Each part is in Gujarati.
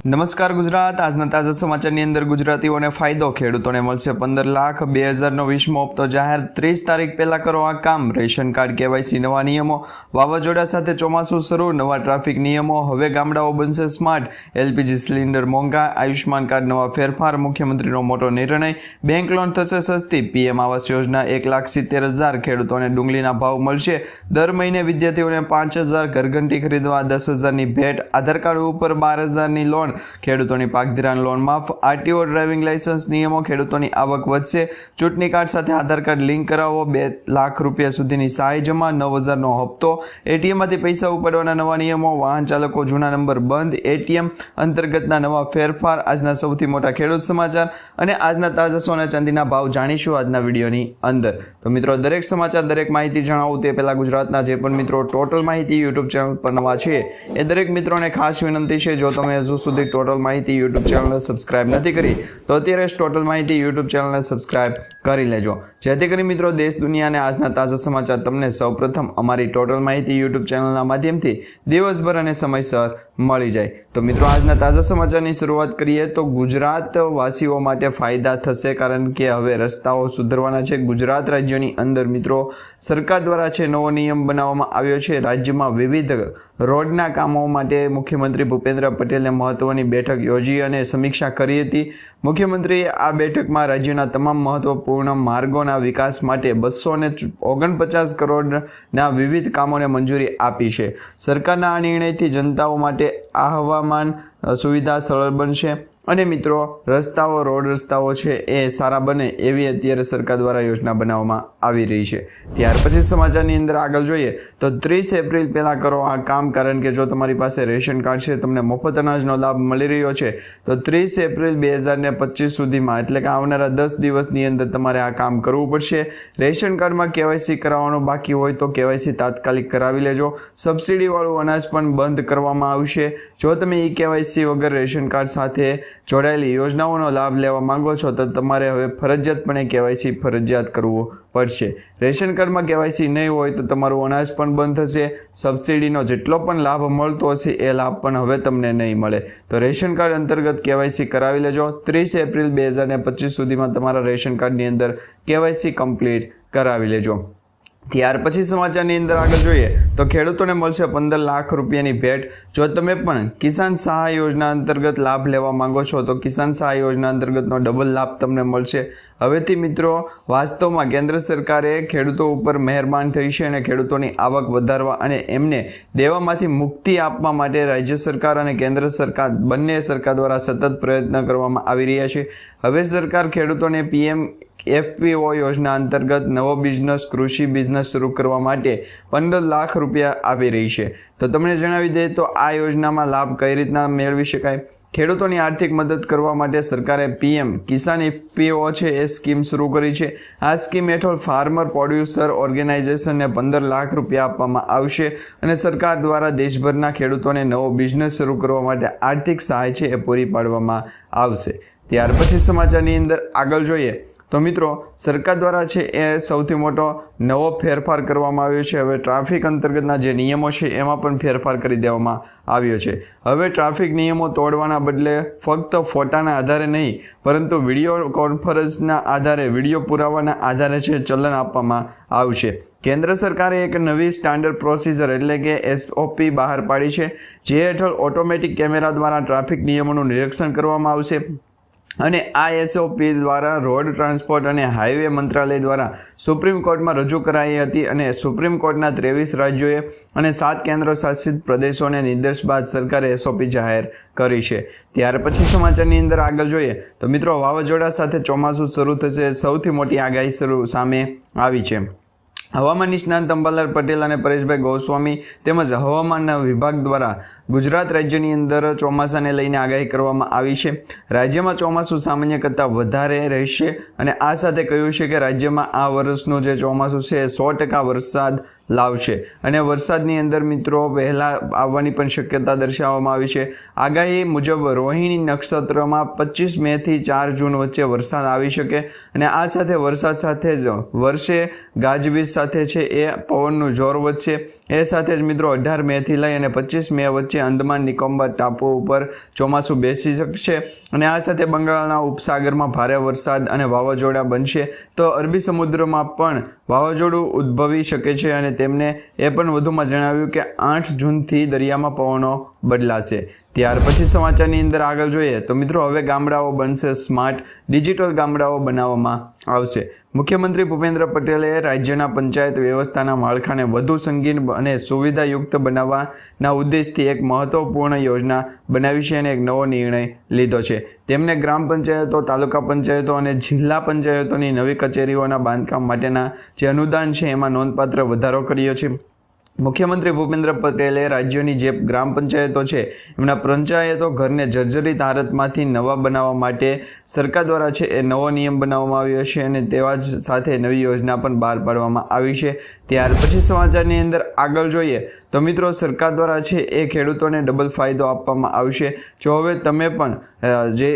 નમસ્કાર ગુજરાત, આજના તાજા સમાચારની અંદર ગુજરાતીઓને ફાયદો, ખેડૂતોને મળશે 15,02,020 હપ્તો જાહેર, 30 તારીખ પહેલા કરો આ કામ, રેશન કાર્ડ કેવાયસી નવા નિયમો, વાવાઝોડા સાથે ચોમાસું શરૂ, નવા ટ્રાફિક નિયમો, હવે ગામડાઓ બનશે સ્માર્ટ, એલપીજી સિલિન્ડર મોંઘા, આયુષ્માન કાર્ડ નવા ફેરફાર, મુખ્યમંત્રીનો મોટો નિર્ણય, બેંક લોન થશે સસ્તી, પીએમ આવાસ યોજના 1,70,000, ખેડૂતોને ડુંગળીના ભાવ મળશે, દર મહિને વિદ્યાર્થીઓને 5,000, ઘરઘંટી ખરીદવા 10,000ની ભેટ, આધાર કાર્ડ ઉપર 12,000ની લોન, ખેડૂતોની પાક ધિરાણ લોન માફ, આરટીઓ ડ્રાઇવિંગ લાયસન્સ નિયમો, ખેડૂતોની આવક વધશે, ચૂંટણી કાર્ડ સાથે આધાર કાર્ડ લિંક કરાવો, 2 લાખ રૂપિયા સુધીની સહાય જમા, 9,000નો હપ્તો, એટીએમમાંથી પૈસા ઉપાડવાના નવા નિયમો, વાહન ચાલકો જૂના નંબર બંધ, એટીએમ અંતર્ગતના નવા ફેરફાર, આજના સૌથી મોટા ખેડૂત સમાચાર અને આજના તાજા સોના ચાંદીના ભાવ જાણીશું આજના વિડીયોની અંદર. તો મિત્રો, દરેક સમાચાર, દરેક માહિતી જણાવું તે પહેલા ગુજરાતના જે પણ મિત્રો ટોટલ માહિતી યુટ્યુબ ચેનલ પર નવા છે એ દરેક મિત્રોને ખાસ વિનંતી છે, જો તમે હજુ સુધી ટોટલ માહિતી યુટ્યુબ ચેનલને સબસ્ક્રાઇબ નથી કરી તો અત્યારે જ ટોટલ માહિતી યુટ્યુબ ચેનલને સબસ્ક્રાઇબ કરી લેજો, જેથી કરી મિત્રો દેશ દુનિયાને આજના તાજા સમાચાર તમને સૌપ્રથમ અમારી ટોટલ માહિતી યુટ્યુબ ચેનલના માધ્યમથી દિવસભર અને સમયસર મળી જાય. તો મિત્રો, આજના તાજા સમાચારની શરૂઆત કરીએ તો ગુજરાત વાસીઓ માટે ફાયદા થશે, કારણ કે હવે રસ્તાઓ સુધરવાના છે. ગુજરાત રાજ્યની અંદર મિત્રો સરકાર દ્વારા છે નવો નિયમ બનાવવામાં આવ્યો છે. રાજ્યમાં વિવિધ રોડના કામો માટે મુખ્યમંત્રી ભૂપેન્દ્ર પટેલે મહત્વની બેઠક યોજી અને સમીક્ષા કરી હતી. મુખ્યમંત્રીએ આ બેઠકમાં રાજ્યના તમામ મહત્વપૂર્ણ માર્ગોના વિકાસ માટે 249 કરોડના વિવિધ કામોને મંજૂરી આપી છે. સરકારના આ નિર્ણયથી જનતાઓ માટે આહવાન સુવિધા સરળ બનશે અને મિત્રો રસ્તાઓ, રોડ રસ્તાઓ છે એ સારા બને એવી અત્યારે સરકાર દ્વારા યોજના બનાવવામાં આવી રહી છે. ત્યાર પછી સમાચારની અંદર આગળ જોઈએ તો 30 એપ્રિલ પહેલાં કરો આ કામ, કારણ કે જો તમારી પાસે રેશન કાર્ડ છે, તમને મફત અનાજનો લાભ મળી રહ્યો છે, તો 30 એપ્રિલ 2025 સુધીમાં, એટલે કે આવનારા 10 દિવસની અંદર તમારે આ કામ કરવું પડશે. રેશન કાર્ડમાં કેવાયસી કરાવવાનું બાકી હોય તો કેવાયસી તાત્કાલિક કરાવી લેજો. સબસિડીવાળું અનાજ પણ બંધ કરવામાં આવશે. જો તમે ઈ કેવાયસી વગર રેશન કાર્ડ સાથે જોડાયેલી યોજનાઓનો લાભ લેવા માંગો છો તો તમારે હવે ફરજિયાતપણે કેવાયસી ફરજિયાત કરવું પડશે. રેશન કાર્ડમાં કેવાયસી નહીં હોય તો તમારું અનાજ પણ બંધ થશે. સબસિડીનો જેટલો પણ લાભ મળતો હશે એ લાભ પણ હવે તમને નહીં મળે. તો રેશન કાર્ડ અંતર્ગત કેવાયસી કરાવી લેજો. 30 એપ્રિલ 2025 સુધીમાં તમારા રેશન કાર્ડની અંદર કેવાયસી કમ્પ્લીટ કરાવી લેજો. ત્યાર પછી સમાચારની અંદર આગળ જોઈએ તો ખેડૂતોને મળશે 15 લાખ રૂપિયાની ભેટ. જો તમે પણ કિસાન સહાય યોજના અંતર્ગત લાભ લેવા માંગો છો તો કિસાન સહાય યોજના અંતર્ગતનો ડબલ લાભ તમને મળશે. હવેથી મિત્રો વાસ્તવમાં કેન્દ્ર સરકારે ખેડૂતો ઉપર મહેરબાન થઈ છે અને ખેડૂતોની આવક વધારવા અને એમને દેવામાંથી મુક્તિ આપવા માટે રાજ્ય સરકાર અને કેન્દ્ર સરકાર બંને સરકાર દ્વારા સતત પ્રયત્ન કરવામાં આવી રહ્યા છે. હવે સરકાર ખેડૂતોને પીએમ એફપીઓ યોજના અંતર્ગત નવો બિઝનેસ, કૃષિ બિઝનેસ શરૂ કરવા માટે 15 લાખ રૂપિયા આપી રહી છે. તો તમને જણાવી દઈએ તો આ યોજનામાં લાભ કઈ રીતના મેળવી શકાય. ખેડૂતોની આર્થિક મદદ કરવા માટે સરકારે પીએમ કિસાન એફપીઓ છે એ સ્કીમ શરૂ કરી છે. આ સ્કીમ હેઠળ ફાર્મર પ્રોડ્યુસર ઓર્ગેનાઇઝેશનને 15 લાખ રૂપિયા આપવામાં આવશે અને સરકાર દ્વારા દેશભરના ખેડૂતોને નવો બિઝનેસ શરૂ કરવા માટે આર્થિક સહાય છે એ પૂરી પાડવામાં આવશે. ત્યાર પછી સમાચારની અંદર આગળ જોઈએ તો મિત્રો સરકાર દ્વારા છે એ સૌથી મોટો નવો ફેરફાર કરવામાં આવ્યો છે. હવે ટ્રાફિક અંતર્ગતના જે નિયમો છે એમાં પણ ફેરફાર કરી દેવામાં આવ્યો છે. હવે ટ્રાફિક નિયમો તોડવાના બદલે ફક્ત ફોટાના આધારે નહીં પરંતુ વિડીયો કોન્ફરન્સના આધારે, વિડીયો પુરાવાના આધારે છે ચલન આપવામાં આવશે. કેન્દ્ર સરકારે એક નવી સ્ટાન્ડર્ડ પ્રોસિજર એટલે કે એસઓપી બહાર પાડી છે, જે હેઠળ ઓટોમેટિક કેમેરા દ્વારા ટ્રાફિક નિયમોનું નિરીક્ષણ કરવામાં આવશે અને આ એસઓપી દ્વારા રોડ ટ્રાન્સપોર્ટ અને હાઈવે મંત્રાલય દ્વારા સુપ્રીમ કોર્ટમાં રજૂ કરાઈ હતી અને સુપ્રીમ કોર્ટના 23 રાજ્યોએ અને 7 કેન્દ્ર શાસિત પ્રદેશોને નિર્દેશ બાદ સરકારે એસઓપી જાહેર કરી છે. ત્યાર પછી સમાચારની અંદર આગળ જોઈએ તો મિત્રો વાવાઝોડા સાથે ચોમાસું શરૂ થશે, સૌથી મોટી આગાહી સામે આવી છે. હવામાન નિષ્ણાંત અંબાલાલ પટેલ અને પરેશભાઈ ગોસ્વામી તેમજ હવામાન વિભાગ દ્વારા ગુજરાત રાજ્યની અંદર ચોમાસાને લઈને આગાહી કરવામાં આવી છે. રાજ્યમાં ચોમાસું સામાન્ય કરતાં વધારે રહેશે અને આ સાથે કહ્યું છે કે રાજ્યમાં આ વર્ષનું જે ચોમાસું છે 100% વરસાદ લાવશે અને વરસાદની અંદર મિત્રો વહેલા આવવાની પણ શક્યતા દર્શાવવામાં આવી છે। આગાહી મુજબ રોહિણી નક્ષત્રમાં 25 મે થી 4 જૂન વચ્ચે વરસાદ આવી શકે અને આ સાથે વરસાદ સાથે જ વર્ષે ગાજવીજ સાથે છે એ પવનનું જોર વધશે। એ સાથે જ મિત્રો 18 મે થી લઈ અને 25 મે વચ્ચે અંદમાન નિકોબાર ટાપુઓ ઉપર ચોમાસું બેસી શકશે અને આ સાથે બંગાળના ઉપસાગરમાં ભારે વરસાદ અને વાવાઝોડા બનશે। તો અરબી સમુદ્રમાં પણ વાવાઝોડું ઉદ્ભવી શકે છે અને તેમને એ પણ વધુમાં જણાવ્યું કે 8 જૂનથી દરિયામાં પવનો બદલાશે। ત્યાર પછી સમાચારની અંદર આગળ જોઈએ તો મિત્રો હવે ગામડાઓ બનશે સ્માર્ટ, ડિજિટલ ગામડાઓ બનાવવામાં આવશે। મુખ્યમંત્રી ભૂપેન્દ્ર પટેલે રાજ્યના પંચાયત વ્યવસ્થાના માળખાને વધુ સંગીન અને સુવિધાયુક્ત બનાવવાના ઉદ્દેશથી એક મહત્વપૂર્ણ યોજના બનાવી છે અને એક નવો નિર્ણય લીધો છે। તેમણે ગ્રામ પંચાયતો, તાલુકા પંચાયતો અને જિલ્લા પંચાયતોની નવી કચેરીઓના બાંધકામ માટેના જે અનુદાન છે એમાં નોંધપાત્ર વધારો કર્યો છે। મુખ્યમંત્રી ભૂપેન્દ્ર પટેલે રાજ્યોની જે ગ્રામ પંચાયતો છે એમના પંચાયતો ઘરને જર્જરિત હાલતમાંથી નવા બનાવવા માટે સરકાર દ્વારા છે એ નવો નિયમ બનાવવામાં આવ્યો છે અને તેવા જ સાથે નવી યોજના પણ બહાર પાડવામાં આવી છે। ત્યાર પછી સમાચારની અંદર આગળ જોઈએ તો મિત્રો સરકાર દ્વારા છે એ ખેડૂતોને ડબલ ફાયદો આપવામાં આવશે। જો હવે તમે પણ જે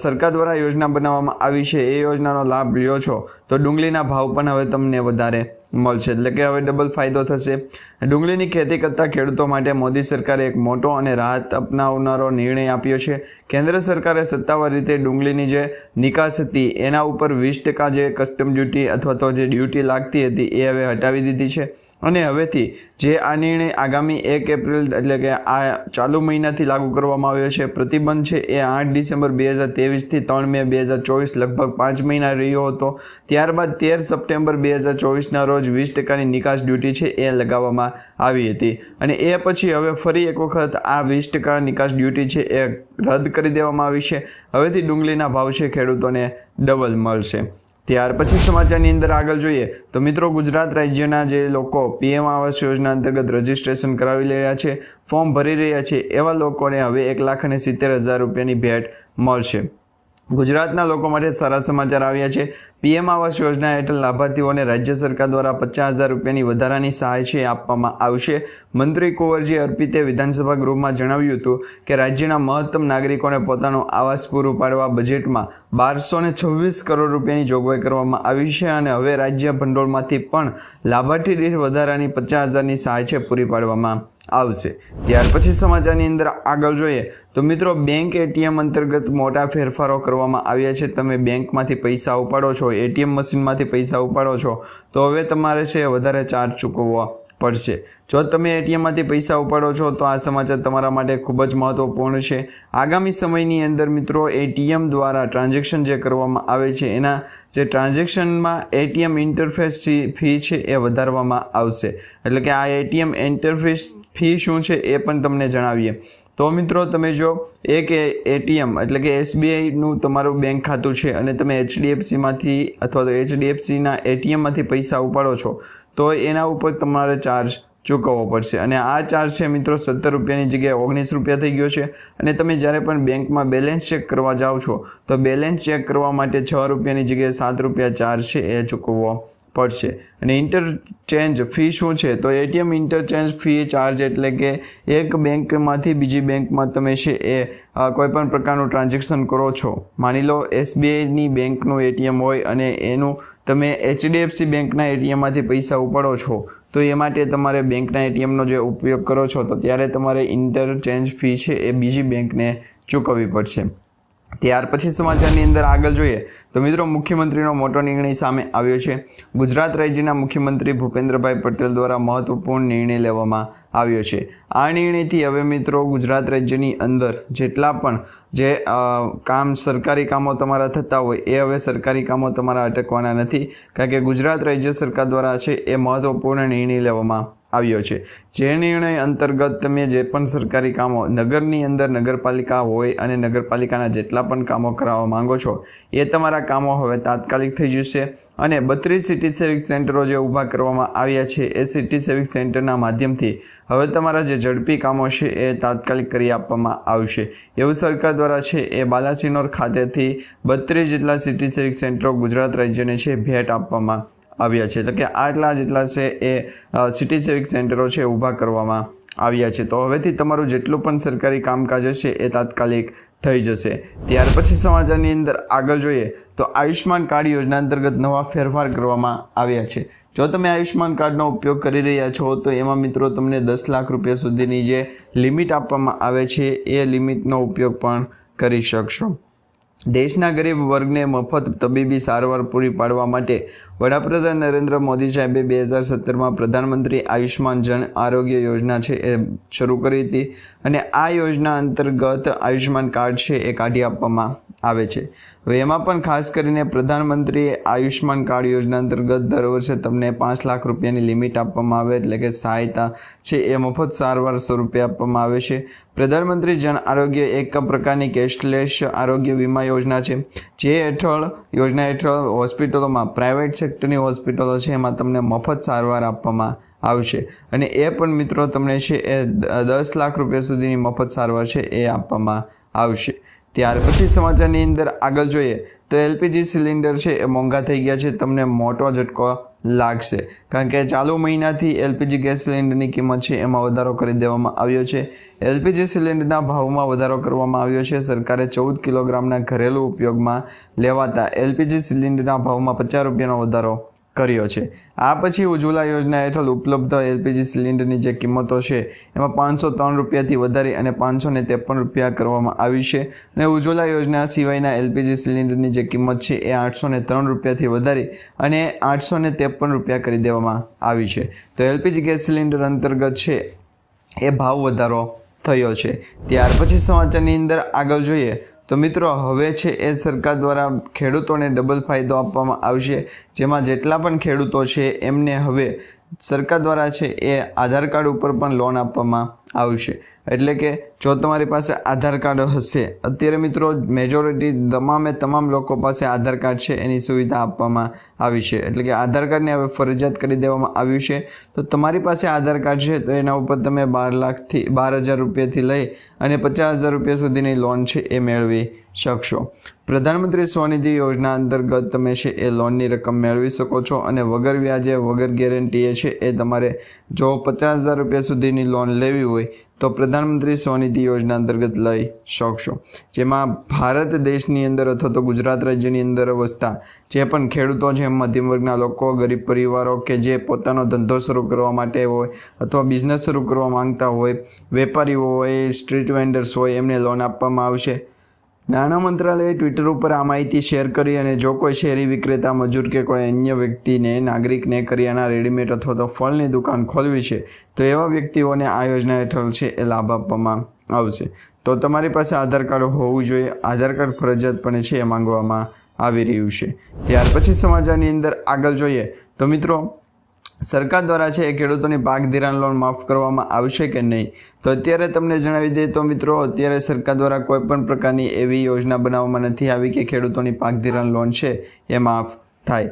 સરકાર દ્વારા યોજના બનાવવામાં આવી છે એ યોજનાનો લાભ લ્યો છો તો ડુંગળીના ભાવ પણ હવે તમને વધારે મળશે, એટલે કે હવે ડબલ ફાયદો થશે। ડુંગળીની ખેતી કરતા ખેડૂતો માટે મોદી સરકારે એક મોટો અને રાહત અપનાવનારો નિર્ણય આપ્યો છે। કેન્દ્ર સરકારે સત્તાવાર રીતે ડુંગળીની જે નિકાસ હતી એના ઉપર 20% જે કસ્ટમ ડ્યુટી અથવા તો જે ડ્યુટી લાગતી હતી એ હવે હટાવી દીધી છે અને હવેથી જે આ નિર્ણય આગામી 1 એપ્રિલ એટલે કે આ ચાલુ મહિનાથી લાગુ કરવામાં આવ્યો છે। પ્રતિબંધ છે એ 8 ડિસેમ્બર 2023 થી 3 મે 2024 લગભગ 5 મહિના રહ્યો હતો। ત્યારબાદ 13 સપ્ટેમ્બર 2024ના રોજ 20%ની નિકાસ ડ્યુટી છે એ લગાવવામાં આવી હતી અને એ પછી હવે ફરી એક વખત આ 20% નિકાસ ડ્યુટી છે એ રદ કરી દેવામાં આવી છે। હવેથી ડુંગળીના ભાવ છે ખેડૂતોને ડબલ મળશે। ત્યાર પછી સમાચારની અંદર આગળ જોઈએ તો મિત્રો ગુજરાત રાજ્યના જે લોકો પીએમ આવાસ યોજના અંતર્ગત રજીસ્ટ્રેશન કરાવી રહ્યા છે, ફોર્મ ભરી રહ્યા છે એવા લોકોને હવે 1,70,000 રૂપિયાની ભેટ મળશે। ગુજરાતના લોકો માટે સારા સમાચાર આવ્યા છે। પીએમ આવાસ યોજના હેઠળ લાભાર્થીઓને રાજ્ય સરકાર દ્વારા 50,000 રૂપિયાની વધારાની સહાય છે આપવામાં આવશે। મંત્રી કુંવરજી અર્પિતે વિધાનસભા ગૃહમાં જણાવ્યું હતું કે રાજ્યના મહત્તમ નાગરિકોને પોતાનો આવાસ પૂરું પાડવા બજેટમાં 1226 કરોડ રૂપિયાની જોગવાઈ કરવામાં આવી છે અને હવે રાજ્ય ભંડોળમાંથી પણ લાભાર્થી દીઠ વધારાની 50,000ની સહાય છે પૂરી પાડવામાં આવશે। ત્યાર પછી સમાચારની અંદર આગળ જોઈએ તો મિત્રો બેંક એટીએમ અંતર્ગત મોટા ફેરફારો કરવામાં આવ્યા છે। તમે બેંકમાંથી પૈસા ઉપાડો છો, એટીએમ મશીનમાંથી પૈસા ઉપાડો છો તો હવે તમારે છે વધારે ચાર્જ ચૂકવવો પડશે। જો તમે એટીએમમાંથી પૈસા ઉપાડો છો તો આ સમાચાર તમારા માટે ખૂબ જ મહત્વપૂર્ણ છે। આગામી સમયની અંદર મિત્રો એટીએમ દ્વારા ટ્રાન્ઝેક્શન જે કરવામાં આવે છે એના જે ટ્રાન્ઝેક્શનમાં એટીએમ ઇન્ટરફેસ ફી છે એ વધારવામાં આવશે, એટલે કે આ એટીએમ ઇન્ટરફેસ ફી શું છે એ પણ તમને જણાવીએ તો મિત્રો તમે જો એક એટીએમ એટલે કે એસબીઆઈનું તમારું બેંક ખાતું છે અને તમે એચડીએફસીમાંથી અથવા તો એચડીએફસીના એટીએમમાંથી પૈસા ઉપાડો છો તો એના ઉપર તમારે ચાર્જ ચૂકવવો પડશે અને આ ચાર્જ છે મિત્રો 17 રૂપિયાની જગ્યાએ 19 રૂપિયા થઈ ગયો છે। અને તમે જ્યારે પણ બેંકમાં બેલેન્સ ચેક કરવા જાઓ છો તો બેલેન્સ ચેક કરવા માટે 6 રૂપિયાની જગ્યાએ 7 રૂપિયા ચાર્જ છે એ ચૂકવવો પડશે। અને ઇન્ટરચેન્જ ફી શું છે તો એટીએમ ઇન્ટરચેન્જ ફી ચાર્જ એટલે કે એક બેંકમાંથી બીજી બેંકમાં તમે છે એ કોઈપણ પ્રકારનું ટ્રાન્ઝેક્શન કરો છો, માની લો એસબીઆઈની બેંકનું એટીએમ હોય અને એનું તમે એચડીએફસી બેંકના એટીએમમાંથી પૈસા ઉપાડો છો તો એ માટે તમારે બેંકના એટીએમનો જે ઉપયોગ કરો છો તો ત્યારે તમારે ઇન્ટરચેન્જ ફી છે એ બીજી બેંકને ચૂકવવી પડશે। ત્યાર પછી સમાચારની અંદર આગળ જોઈએ તો મિત્રો મુખ્યમંત્રીનો મોટો નિર્ણય સામે આવ્યો છે। ગુજરાત રાજ્યના મુખ્યમંત્રી ભૂપેન્દ્રભાઈ પટેલ દ્વારા મહત્વપૂર્ણ નિર્ણય લેવામાં આવ્યો છે। આ નિર્ણયથી હવે મિત્રો ગુજરાત રાજ્યની અંદર જેટલા પણ જે કામ સરકારી કામો તમારા થતા હોય એ હવે સરકારી કામો તમારા અટકવાના નથી, કારણ કે ગુજરાત રાજ્ય સરકાર દ્વારા છે એ મહત્વપૂર્ણ નિર્ણય લેવામાં આવ્યો છે। જે નિર્ણય અંતર્ગત તમે જે પણ સરકારી કામો નગરની અંદર નગરપાલિકા હોય અને નગરપાલિકાના જેટલા પણ કામો કરાવવા માંગો છો એ તમારા કામો હવે તાત્કાલિક થઈ જશે અને 32 સિટી સેવિક સેન્ટરો જે ઊભા કરવામાં આવ્યા છે એ સિટી સેવિક સેન્ટરના માધ્યમથી હવે તમારા જે ઝડપી કામો છે એ તાત્કાલિક કરી આપવામાં આવશે એવું સરકાર દ્વારા છે એ બાલાસિનોર ખાતેથી 32 જેટલા સિટી સેવિક સેન્ટરો ગુજરાત રાજ્યને છે ભેટ આપવામાં આવ્યા છે, એટલે કે આટલા જેટલા છે એ સિટી સિવિક સેન્ટરો છે ઊભા કરવામાં આવ્યા છે. તો હવેથી તમારું જેટલું પણ સરકારી કામકાજ હશે એ તાત્કાલિક થઈ જશે. ત્યાર પછી સમાચારની અંદર આગળ જોઈએ તો આયુષ્માન કાર્ડ યોજના અંતર્ગત નવા ફેરફાર કરવામાં આવ્યા છે. જો તમે આયુષ્માન કાર્ડનો ઉપયોગ કરી રહ્યા છો તો એમાં મિત્રો તમને 10 લાખ રૂપિયા સુધીની જે લિમિટ આપવામાં આવે છે એ લિમિટનો ઉપયોગ પણ કરી શકશો. દેશના ગરીબ વર્ગને મફત તબીબી સારવાર પૂરી પાડવા માટે વડાપ્રધાન નરેન્દ્ર મોદી સાહેબે 2017માં પ્રધાનમંત્રી આયુષ્માન જન આરોગ્ય યોજના છે એ શરૂ કરી હતી અને આ યોજના અંતર્ગત આયુષ્માન કાર્ડ છે એ કાઢી આપવામાં આવે છે. હવે એમાં પણ ખાસ કરીને પ્રધાનમંત્રી આયુષ્માન કાર્ડ યોજના અંતર્ગત દર વર્ષે તમને 5 લાખ રૂપિયાની લિમિટ આપવામાં આવે, એટલે કે સહાયતા છે એ મફત સારવાર સ્વરૂપે આપવામાં આવે છે. પ્રધાનમંત્રી જન આરોગ્ય એક પ્રકારની કેશલેસ આરોગ્ય વીમા યોજના છે, જે યોજના હેઠળ હોસ્પિટલોમાં પ્રાઇવેટ સેક્ટરની હોસ્પિટલો છે એમાં તમને મફત સારવાર આપવામાં આવશે અને એ પણ મિત્રો તમને છે એ 10 લાખ રૂપિયા સુધીની મફત સારવાર છે એ આપવામાં આવશે. ત્યાર પછી સમાચારની અંદર આગળ જોઈએ તો એલપીજી સિલિન્ડર છે એ મોંઘા થઈ ગયા છે. તમને મોટો ઝટકો લાગશે કારણ કે ચાલુ મહિનાથી એલપીજી ગેસ સિલિન્ડરની કિંમત છે એમાં વધારો કરી દેવામાં આવ્યો છે. એલપીજી સિલિન્ડરના ભાવમાં વધારો કરવામાં આવ્યો છે. સરકારે 14 કિલોગ્રામના ઘરેલું ઉપયોગમાં લેવાતા એલપીજી સિલિન્ડરના ભાવમાં 50 રૂપિયાનો વધારો કર્યો છે. આ પછી ઉજ્જવલા યોજના હેઠળ ઉપલબ્ધ એલપીજી સિલિન્ડરની જે કિંમતો છે એમાં 503 રૂપિયાથી વધારી અને 553 રૂપિયા કરવામાં આવી છે અને ઉજ્જવલા યોજના સિવાયના એલપીજી સિલિન્ડરની જે કિંમત છે એ 803 રૂપિયાથી વધારી અને 853 રૂપિયા કરી દેવામાં આવી છે. તો એલપીજી ગેસ સિલિન્ડર અંતર્ગત છે એ ભાવ વધારો થયો છે. ત્યાર પછી સમાચારની અંદર આગળ જોઈએ તો મિત્રો હવે છે એ સરકાર દ્વારા ખેડૂતોને ડબલ ફાયદો આપવામાં આવશે, જેમાં જેટલા પણ ખેડૂતો છે એમને હવે સરકાર દ્વારા છે એ આધાર કાર્ડ ઉપર પણ લોન આપવામાં આવશે. એટલે કે જો તમારી પાસે આધાર કાર્ડ હશે, અત્યારે મિત્રો મેજોરિટી તમામ લોકો પાસે આધાર કાર્ડ છે એની સુવિધા આપવામાં આવી છે, એટલે કે આધાર કાર્ડને હવે ફરજિયાત કરી દેવામાં આવ્યું છે. તો તમારી પાસે આધાર કાર્ડ છે તો એના ઉપર તમે 12,000 રૂપિયાથી લઈ અને 50,000 રૂપિયા સુધીની લોન છે એ મેળવી શકશો. પ્રધાનમંત્રી સ્વનિધિ યોજના અંતર્ગત તમે છે એ લોનની રકમ મેળવી શકો છો અને વગર વ્યાજે વગર ગેરંટીએ છે એ તમારે જો 50,000 રૂપિયા સુધીની લોન લેવી હોય તો પ્રધાનમંત્રી સ્વનિધિ યોજના અંતર્ગત લઈ શકશો. જેમાં ભારત દેશની અંદર અથવા તો ગુજરાત રાજ્યની અંદર વસતા જે પણ ખેડૂતો છે, મધ્યમ વર્ગના લોકો, ગરીબ પરિવારો કે જે પોતાનો ધંધો શરૂ કરવા માટે હોય અથવા બિઝનેસ શરૂ કરવા માંગતા હોય, વેપારીઓ હોય, સ્ટ્રીટ વેન્ડર્સ હોય, એમને લોન આપવામાં આવશે. નાણાં મંત્રાલયે ટ્વિટર ઉપર આ માહિતી શેર કરી અને જો કોઈ શેરી વિક્રેતા, મજૂર કે કોઈ અન્ય વ્યક્તિને, નાગરિકને કરિયાણા, રેડીમેડ અથવા તો ફળની દુકાન ખોલવી છે તો એવા વ્યક્તિઓને આ યોજના હેઠળ છે એ લાભ આપવામાં આવશે. તો તમારી પાસે આધાર કાર્ડ હોવું જોઈએ. આધાર કાર્ડ ફરજિયાતપણે છે એ માંગવામાં આવી રહ્યું છે. ત્યાર પછી સમાચારની અંદર આગળ જોઈએ તો મિત્રો સરકાર દ્વારા છે એ ખેડૂતોની પાક ધિરાણ લોન માફ કરવામાં આવશે કે નહીં, તો અત્યારે તમને જણાવી દઈએ તો મિત્રો અત્યારે સરકાર દ્વારા કોઈ પણ પ્રકારની એવી યોજના બનાવવામાં નથી આવી કે ખેડૂતોની પાક ધિરાણ લોન છે એ માફ થાય.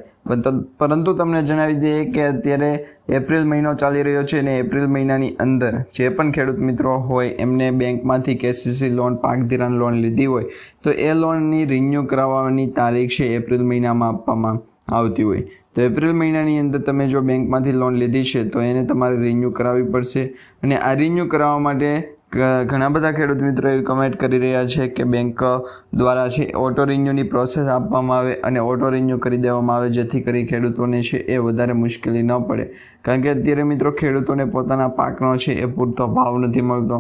પરંતુ તમને જણાવી દઈએ કે અત્યારે એપ્રિલ મહિનો ચાલી રહ્યો છે અને એપ્રિલ મહિનાની અંદર જે પણ ખેડૂત મિત્રો હોય એમને બેંકમાંથી કેસીસી લોન, પાક ધિરાણ લોન લીધી હોય તો એ લોનની રિન્યૂ કરાવવાની તારીખ છે એપ્રિલ મહિનામાં આપવામાં આવતી હોય. તો એપ્રિલ મહિનાની અંદર તમે જો બેંકમાંથી લોન લીધી છે તો એને તમારે રિન્યૂ કરાવવી પડશે અને આ રિન્યૂ કરાવવા માટે ઘણા બધા ખેડૂત મિત્રો એ કમેન્ટ કરી રહ્યા છે કે બેંક દ્વારા છે ઓટો રિન્યૂની પ્રોસેસ આપવામાં આવે અને ઓટો રિન્યૂ કરી દેવામાં આવે, જેથી કરી ખેડૂતોને છે એ વધારે મુશ્કેલી ન પડે. કારણ કે અત્યારે મિત્રો ખેડૂતોને પોતાના પાકનો છે એ પૂરતો ભાવ નથી મળતો.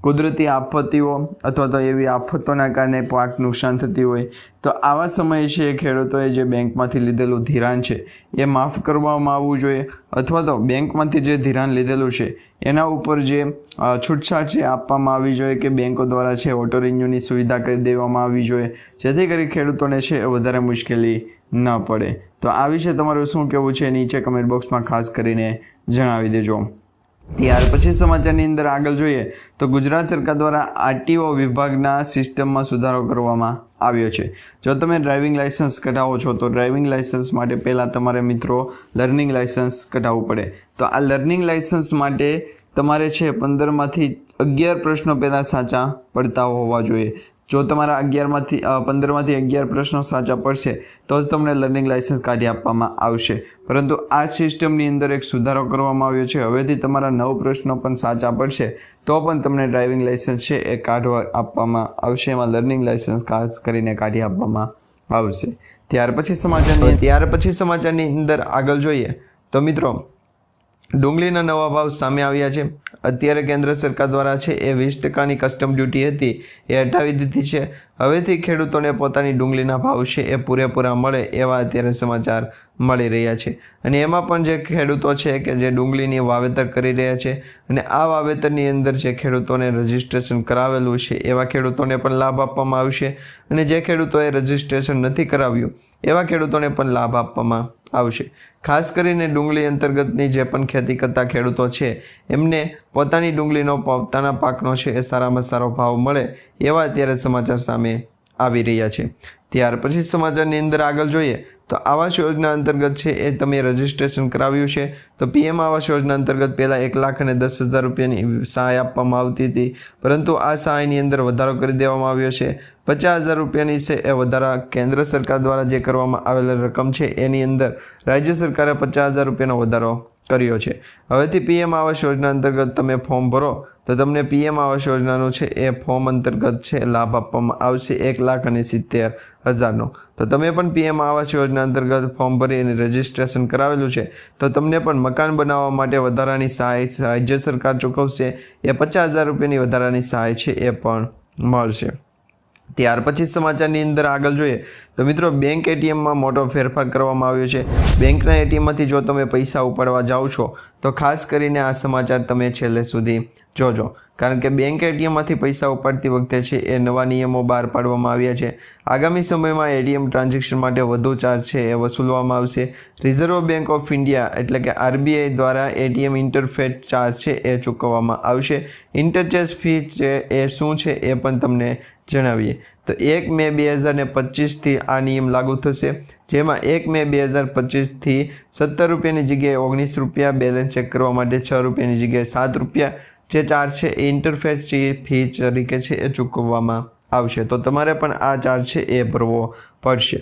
કુદરતી આફતીઓ અથવા તો એવી આફતોના કારણે પાક નુકસાન થતી હોય તો આવા સમયે છે ખેડૂતોએ જે બેંકમાંથી લીધેલું ધિરાણ છે એ માફ કરવામાં આવવું જોઈએ અથવા તો બેંકમાંથી જે ધિરાણ લીધેલું છે એના ઉપર જે છૂટછાટ છે આપવામાં આવી જોઈએ કે બેંકો દ્વારા છે ઓટો રિન્યૂની સુવિધા કરી દેવામાં આવી જોઈએ, જેથી કરી ખેડૂતોને છે વધારે મુશ્કેલી ન પડે. તો આ વિશે તમારું શું કહેવું છે નીચે કમેન્ટ બોક્સમાં ખાસ કરીને જણાવી દેજો. ત્યાર પછી સમાચારની અંદર આગળ જોઈએ તો ગુજરાત સરકાર દ્વારા આરટીઓ વિભાગના સિસ્ટમમાં સુધારો કરવામાં આવ્યો છે. જો તમે ડ્રાઇવિંગ લાઇસન્સ કઢાવો છો તો ડ્રાઇવિંગ લાઇસન્સ માટે પહેલાં તમારે મિત્રો લર્નિંગ લાઇસન્સ કઢાવવું પડે. તો આ લર્નિંગ લાઇસન્સ માટે તમારે છે 15માંથી 11 પ્રશ્નો પહેલાં સાચા પડતા હોવા જોઈએ. જો તમારા 15માંથી 11 પ્રશ્નો સાચા પડશે તો જ તમને લર્નિંગ લાઇસન્સ કાઢી આપવામાં આવશે. પરંતુ આ સિસ્ટમની અંદર એક સુધારો કરવામાં આવ્યો છે. હવેથી તમારા 9 પ્રશ્નો પણ સાચા પડશે તો પણ તમને ડ્રાઇવિંગ લાઇસન્સ છે એ કાઢવા આપવામાં આવશે. એમાં લર્નિંગ લાઇસન્સ ખાસ કરીને કાઢી આપવામાં આવશે. ત્યાર પછી સમાચારની અંદર આગળ જોઈએ તો મિત્રો, ડુંગળીના નવા ભાવ સામે આવ્યા છે. અત્યારે કેન્દ્ર સરકાર દ્વારા છે એ 20%ની કસ્ટમ ડ્યુટી હતી એ હટાવી દીધી છે. હવેથી ખેડૂતોને પોતાની ડુંગળીના ભાવ છે એ પૂરેપૂરા મળે એવા અત્યારે સમાચાર મળી રહ્યા છે. અને એમાં પણ જે ખેડૂતો છે કે જે ડુંગળીની વાવેતર કરી રહ્યા છે અને આ વાવેતરની અંદર જે ખેડૂતોને રજિસ્ટ્રેશન કરાવેલું છે એવા ખેડૂતોને પણ લાભ આપવામાં આવશે. અને જે ખેડૂતોએ રજિસ્ટ્રેશન નથી કરાવ્યું એવા ખેડૂતોને પણ લાભ આપવામાં આવશે. ખાસ કરીને ડુંગળી અંતર્ગતની જે પણ ખેતી કરતા ખેડૂતો છે એમને પોતાની ડુંગળીનો પોતાના પાકનો છે એ સારામાં સારો ભાવ મળે એવા અત્યારે સમાચાર સામે આવી રહ્યા છે. ત્યાર પછી સમાચારની અંદર આગળ જોઈએ તો આવાસ યોજના અંતર્ગત છે એ તમે રજિસ્ટ્રેશન કરાવ્યું છે તો પીએમ આવાસ યોજના અંતર્ગત પહેલાં 1,10,000 રૂપિયાની સહાય આપવામાં આવતી હતી, પરંતુ આ સહાયની અંદર વધારો કરી દેવામાં આવ્યો છે. 50,000 રૂપિયાની છે એ વધારા કેન્દ્ર સરકાર દ્વારા જે કરવામાં આવેલ રકમ છે એની અંદર રાજ્ય સરકારે 50,000 રૂપિયાનો વધારો કર્યો છે. હવેથી પીએમ આવાસ યોજના અંતર્ગત તમે ફોર્મ ભરો તો તમને પીએમ આવાસ યોજનાનું છે એ ફોર્મ અંતર્ગત છે લાભ આપવામાં આવશે 1,70,000નો. તો તમે પણ પીએમ આવાસ યોજના અંતર્ગત ફોર્મ ભરી અને રજિસ્ટ્રેશન કરાવેલું છે તો તમને પણ મકાન બનાવવા માટે વધારાની સહાય રાજ્ય સરકાર ચૂકવશે. એ 50,000 રૂપિયાની વધારાની સહાય છે એ પણ મળશે. ત્યાર પછી સમાચારની અંદર આગળ જોઈએ તો મિત્રો, બેંક એટીએમમાં મોટો ફેરફાર કરવામાં આવ્યો છે. બેંકના એટીએમમાંથી જો તમે પૈસા ઉપાડવા જાઓ છો તો ખાસ કરીને આ સમાચાર તમે છેલ્લે સુધી જોજો, કારણ કે બેંક એટીએમમાંથી પૈસા ઉપાડતી વખતે છે એ નવા નિયમો બહાર પાડવામાં આવ્યા છે. આગામી સમયમાં એટીએમ ટ્રાન્ઝેક્શન માટે વધુ ચાર્જ છે એ વસૂલવામાં આવશે. રિઝર્વ બેંક ઓફ ઇન્ડિયા એટલે કે આરબીઆઈ દ્વારા એટીએમ ઇન્ટરફેસ ચાર્જ છે એ ચૂકવવામાં આવશે. ઇન્ટરચેન્જ ફી છે એ શું છે એ પણ તમને જણાવીએ તો 1 મે 2025થી આ નિયમ લાગુ થશે, જેમાં 1 મે 2025થી 17 રૂપિયાની જગ્યાએ 19 રૂપિયા, બેલેન્સ ચેક કરવા માટે 6 રૂપિયાની જગ્યાએ 7 રૂપિયા જે ચાર્જ છે એ ઇન્ટરફેસ ફી તરીકે છે એ ચૂકવવામાં આવશે. તો તમારે પણ આ ચાર્જ છે એ ભરવો પડશે.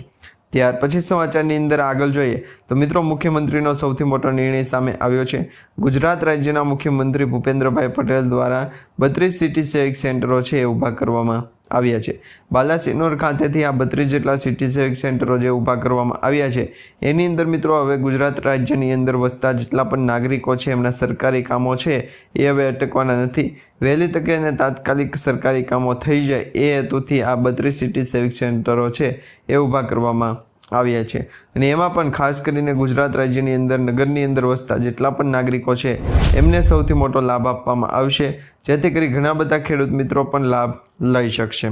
ત્યાર પછી સમાચારની અંદર આગળ જોઈએ તો મિત્રો, મુખ્યમંત્રીનો સૌથી મોટો નિર્ણય સામે આવ્યો છે. ગુજરાત રાજ્યના મુખ્યમંત્રી ભૂપેન્દ્રભાઈ પટેલ દ્વારા 32 સિટી સેવિક સેન્ટરો છે એ ઊભા કરવામાં આવ્યા છે. બાલાસિનોર ખાતેથી આ 32 જેટલા સિટી સેવિક સેન્ટરો જે ઊભા કરવામાં આવ્યા છે એની અંદર મિત્રો હવે ગુજરાત રાજ્યની અંદર વસતા જેટલા પણ નાગરિકો છે એમના સરકારી કામો છે એ હવે અટકવાના નથી. વહેલી તકે અને તાત્કાલિક સરકારી કામો થઈ જાય એ હેતુથી આ 32 સિટી સેવિક સેન્ટરો છે એ ઊભા કરવામાં આવ્યા છે. અને એમાં પણ ખાસ કરીને ગુજરાત રાજ્યની અંદર નગરની અંદર વસતા જેટલા પણ નાગરિકો છે એમને સૌથી મોટો લાભ આપવામાં આવશે, જેથી કરી ઘણા બધા ખેડૂત મિત્રો પણ લાભ લઈ શકશે.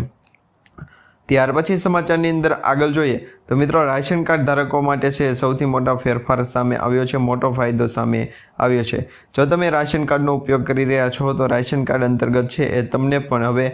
ત્યાર પછી સમાચારની અંદર આગળ જોઈએ તો મિત્રો, રાશન કાર્ડ ધારકો માટે છે સૌથી મોટા ફેરફાર સામે આવ્યો છે, મોટો ફાયદો સામે આવ્યો છે. જો તમે રાશન કાર્ડનો ઉપયોગ કરી રહ્યા છો તો રાશન કાર્ડ અંતર્ગત છે એ તમને પણ હવે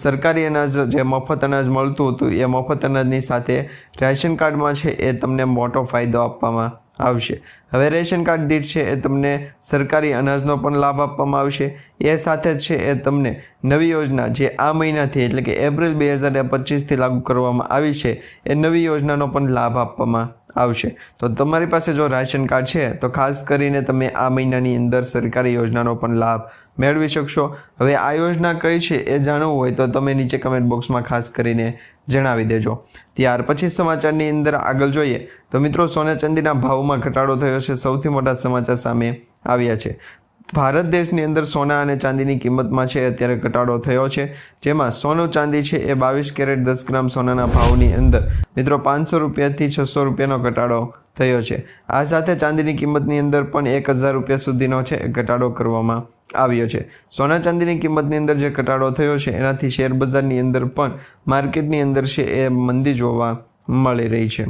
સરકારી અનાજ જે મફત અનાજ મળતું હતું એ મફત અનાજની સાથે રાશન કાર્ડમાં છે એ તમને મોટો ફાયદો આપવામાં આવશે. હવે રેશન કાર્ડ દીઠ છે એ તમને સરકારી અનાજનો પણ લાભ આપવામાં આવશે. એ સાથે જ છે એ તમને નવી યોજના જે આ મહિનાથી એટલે કે એપ્રિલ 2025થી લાગુ કરવામાં આવી છે એ નવી યોજનાનો પણ લાભ આપવામાં આવશે. તો તમારી પાસે જો રાશન કાર્ડ છે તો ખાસ કરીને તમે આ મહિનાની અંદર સરકારી યોજનાનો પણ લાભ મેળવી શકશો. હવે આ યોજના કઈ છે એ જાણવું હોય તો તમે નીચે કમેન્ટ બોક્સમાં ખાસ કરીને જણાવી દેજો. ત્યાર પછી સમાચારની અંદર આગળ જોઈએ તો મિત્રો, સોના ચાંદીના ભાવમાં ઘટાડો થયો છે. સૌથી મોટા સમાચાર સામે આવ્યા છે. ભારત દેશની અંદર સોના અને ચાંદીની કિંમતમાં છે અત્યારે ઘટાડો થયો છે, જેમાં સોનું ચાંદી છે એ 22 કેરેટ 10 ગ્રામ સોનાના ભાવની અંદર મિત્રો 500 રૂપિયાથી 600 રૂપિયાનો ઘટાડો થયો છે. આ સાથે ચાંદીની કિંમતની અંદર પણ 1,000 રૂપિયા સુધીનો છે ઘટાડો કરવામાં આવ્યો છે. સોના ચાંદીની કિંમતની અંદર જે ઘટાડો થયો છે એનાથી શેર બજારની અંદર પણ માર્કેટની અંદર છે એ મંદી જોવા મળી રહી છે.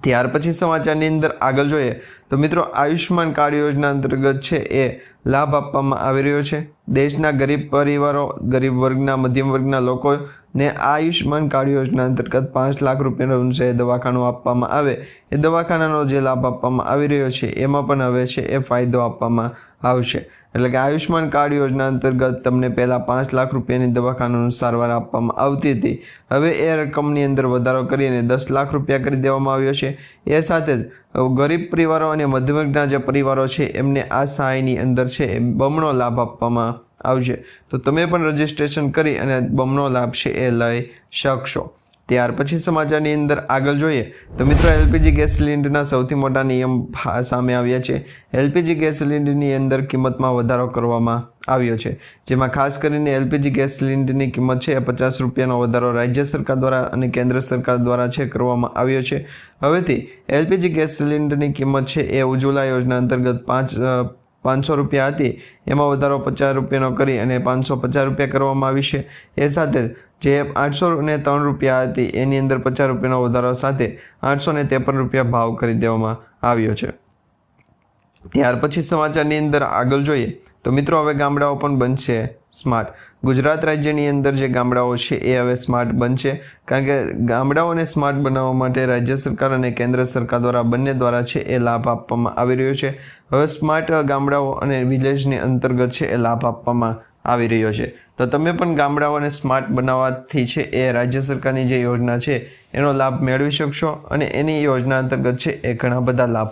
ત્યાર પછી સમાચારની અંદર આગળ જોઈએ તો મિત્રો, આયુષ્યમાન કાર્ડ યોજના અંતર્ગત છે એ લાભ આપવામાં આવી રહ્યો છે. દેશના ગરીબ પરિવારો, ગરીબ વર્ગના, મધ્યમ વર્ગના લોકોને આયુષ્યમાન કાર્ડ યોજના અંતર્ગત 5 લાખ રૂપિયાનું છે દવાખાનું આપવામાં આવે એ દવાખાનાનો જે લાભ આપવામાં આવી રહ્યો છે એમાં પણ હવે છે એ ફાયદો આપવામાં આવશે. એટલે કે આયુષ્માન કાર્ડ યોજના અંતર્ગત તમને પહેલાં 5 લાખ રૂપિયાની દવાખાનાનું સારવાર આપવામાં આવતી હતી. હવે એ રકમની અંદર વધારો કરીને 10 લાખ રૂપિયા કરી દેવામાં આવ્યો છે. એ સાથે જ ગરીબ પરિવારો અને મધ્યમવર્ગના જે પરિવારો છે એમને આ સહાયની અંદર છે એ બમણો લાભ આપવામાં આવશે. તો તમે પણ રજિસ્ટ્રેશન કરી અને બમણો લાભ છે એ લઈ શકશો. ત્યાર પછી સમાચારની અંદર આગળ જોઈએ તો મિત્રો એલપીજી ગેસ સિલિન્ડરના સૌથી મોટા નિયમ સામે આવ્યા છે. એલપીજી ગેસ સિલિન્ડરની અંદર કિંમતમાં વધારો કરવામાં આવ્યો છે, જેમાં ખાસ કરીને એલપીજી ગેસ સિલિન્ડરની કિંમત છે 50 રૂપિયાનો વધારો રાજ્ય સરકાર દ્વારા અને કેન્દ્ર સરકાર દ્વારા છે કરવામાં આવ્યો છે. હવેથી એલપીજી ગેસ સિલિન્ડરની કિંમત છે એ ઉજ્જવલા યોજના અંતર્ગત 500 રૂપિયા હતી, એમાં વધારો 50 રૂપિયાનો કરી અને 550 રૂપિયા કરવામાં આવી છે. એ સાથે જે 803 રૂપિયા હતી એની અંદર 50 રૂપિયાનો વધારો સાથે 853 રૂપિયા ભાવ કરી દેવામાં આવ્યો છે. ત્યાર પછી સમાચારની અંદર આગળ જોઈએ તો મિત્રો હવે ગામડાઓ પણ બનશે સ્માર્ટ. ગુજરાત રાજ્યની અંદર જે ગામડાઓ છે એ હવે સ્માર્ટ બનશે, કારણ કે ગામડાઓને સ્માર્ટ બનાવવા માટે રાજ્ય સરકાર અને કેન્દ્ર સરકાર દ્વારા બંને દ્વારા છે એ લાભ આપવામાં આવી રહ્યો છે. હવે સ્માર્ટ ગામડાઓ અને વિલેજની અંતર્ગત છે એ લાભ આપવામાં આવી રહ્યો છે. તો તમે પણ ગામડાઓને સ્માર્ટ બનાવવાથી છે એ રાજ્ય સરકારની જે યોજના છે એનો લાભ મેળવી શકશો અને એની યોજના અંતર્ગત છે એ ઘણા બધા લાભ